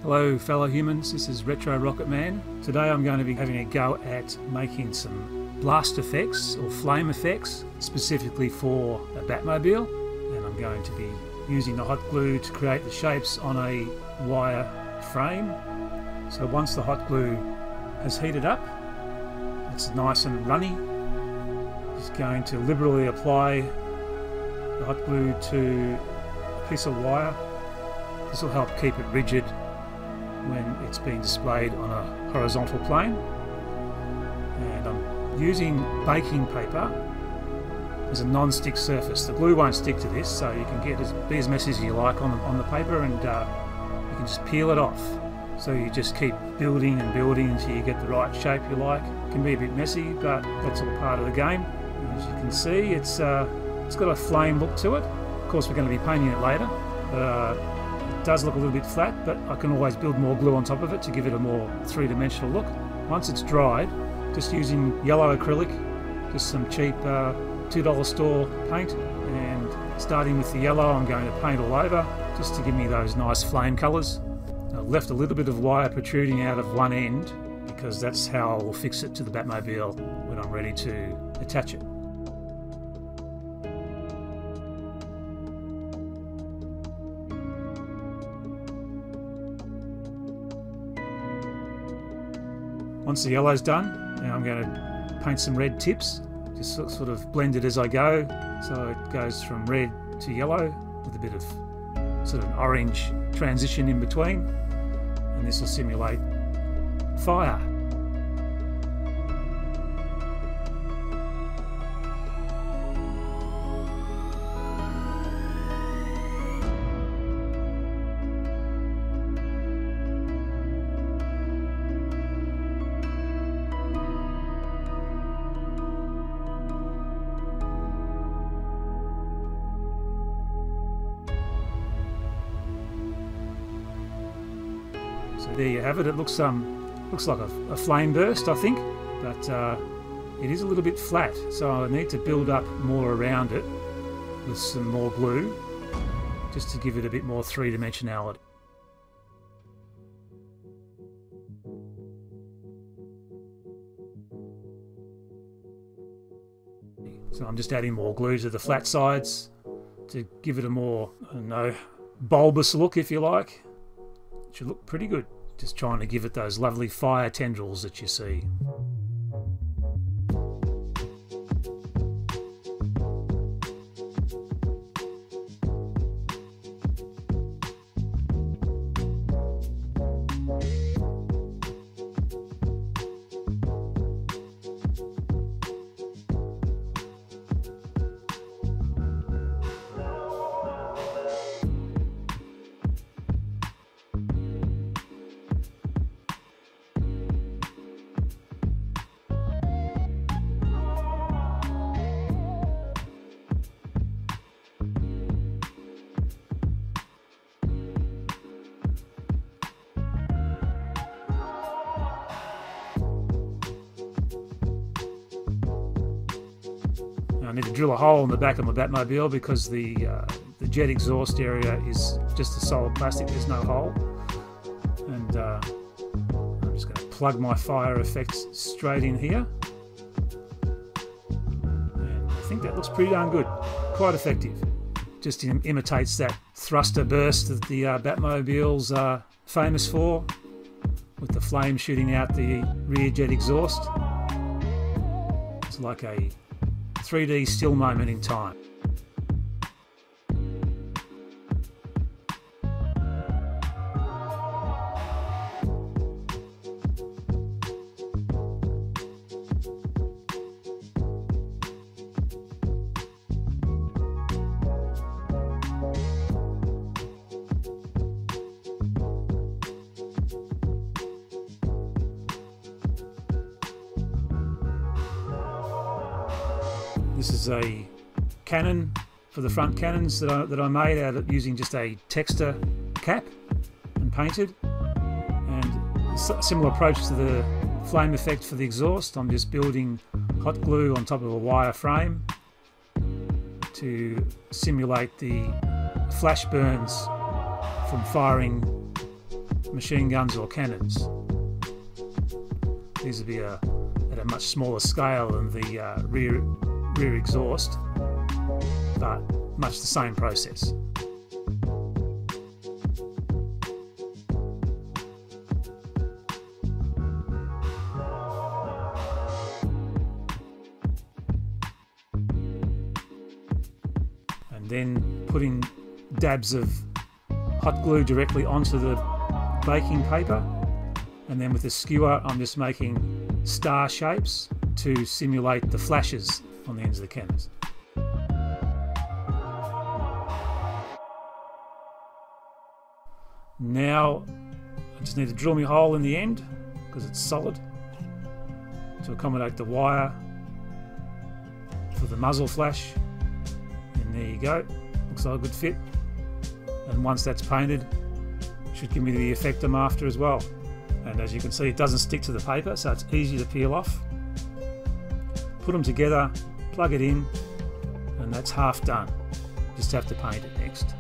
Hello fellow humans, this is Retro Rocket Man. Today I'm going to be having a go at making some blast effects or flame effects specifically for a Batmobile, and I'm going to be using the hot glue to create the shapes on a wire frame. So once the hot glue has heated up, it's nice and runny, just going to liberally apply the hot glue to a piece of wire. This will help keep it rigid when it's being displayed on a horizontal plane. And I'm using baking paper as a non-stick surface. The glue won't stick to this, so you can be as messy as you like on the paper, and you can just peel it off. So you just keep building and building until you get the right shape you like. It can be a bit messy, but that's all part of the game. And as you can see, it's got a flame look to it. Of course, we're going to be painting it later, but it does look a little bit flat, but I can always build more glue on top of it to give it a more three-dimensional look. Once it's dried, just using yellow acrylic, just some cheap $2 store paint, and starting with the yellow, I'm going to paint all over just to give me those nice flame colours. I've left a little bit of wire protruding out of one end because that's how I will fix it to the Batmobile when I'm ready to attach it. Once the yellow's done, now I'm going to paint some red tips, just sort of blend it as I go, so it goes from red to yellow with a bit of sort of an orange transition in between, and this will simulate fire. So there you have it. It looks like a flame burst, I think, but it is a little bit flat, so I need to build up more around it with some more glue, just to give it a bit more three-dimensionality. So I'm just adding more glue to the flat sides to give it a more, I don't know, bulbous look, if you like. It should look pretty good. Just trying to give it those lovely fire tendrils that you see. I need to drill a hole in the back of my Batmobile because the jet exhaust area is just a solid plastic, there's no hole. And I'm just going to plug my fire effects straight in here. And I think that looks pretty darn good, quite effective. Just imitates that thruster burst that the Batmobiles are famous for, with the flame shooting out the rear jet exhaust. It's like a 3D still moment in time. This is a cannon for the front cannons that I made out of using just a texture cap and painted, and a similar approach to the flame effect for the exhaust. I'm just building hot glue on top of a wire frame to simulate the flash burns from firing machine guns or cannons. These would be at a much smaller scale than the rear exhaust, but much the same process. And then putting dabs of hot glue directly onto the baking paper, and then with a skewer I'm just making star shapes to simulate the flashes on the ends of the cannons. Now I just need to drill my hole in the end because it's solid to accommodate the wire for the muzzle flash, and there you go, looks like a good fit. And once that's painted, it should give me the effect I'm after as well. And as you can see, it doesn't stick to the paper, so it's easy to peel off. Put them together, plug it in, and that's half done. Just have to paint it next.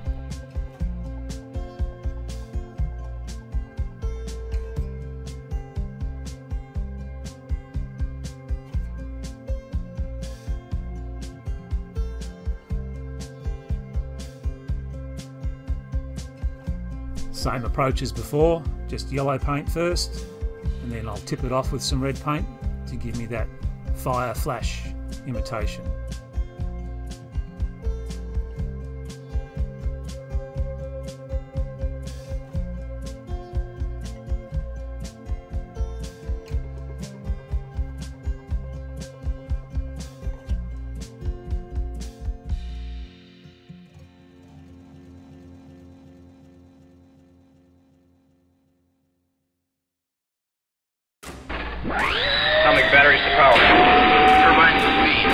Same approach as before, just yellow paint first, and then I'll tip it off with some red paint to give me that fire flash imitation. Atomic batteries to power. Turbines to speed.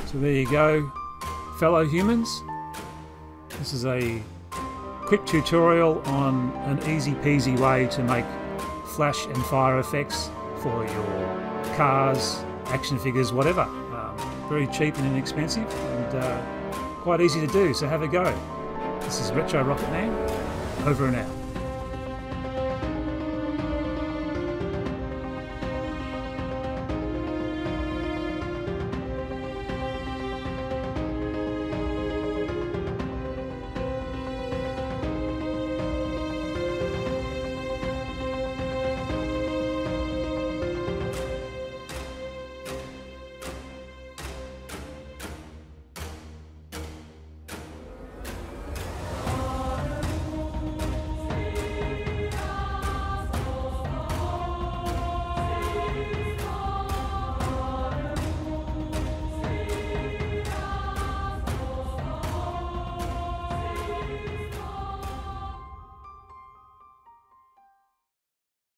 So there you go, fellow humans. This is a quick tutorial on an easy peasy way to make flash and fire effects for your cars, action figures, whatever. Very cheap and inexpensive, and quite easy to do, so have a go. This is Retro Rocket Man, over and out.